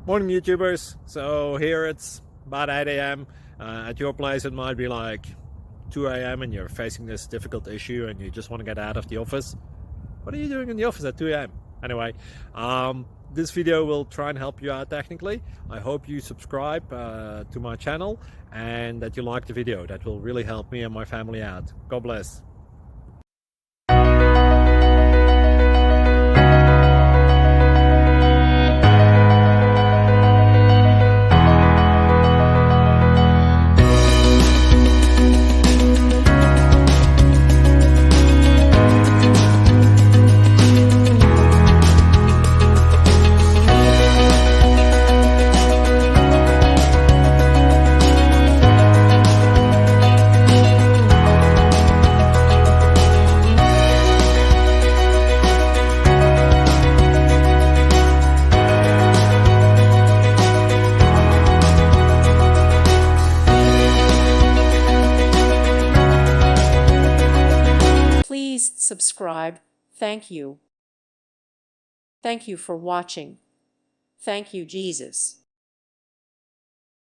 Morning YouTubers. So here it's about 8 a.m. At your place it might be like 2 a.m. and you're facing this difficult issue and you just want to get out of the office. What are you doing in the office at 2 a.m.? Anyway, this video will try and help you out technically. I hope you subscribe to my channel and that you like the video. That will really help me and my family out. God bless. Please subscribe. Thank you. Thank you for watching. Thank you, Jesus.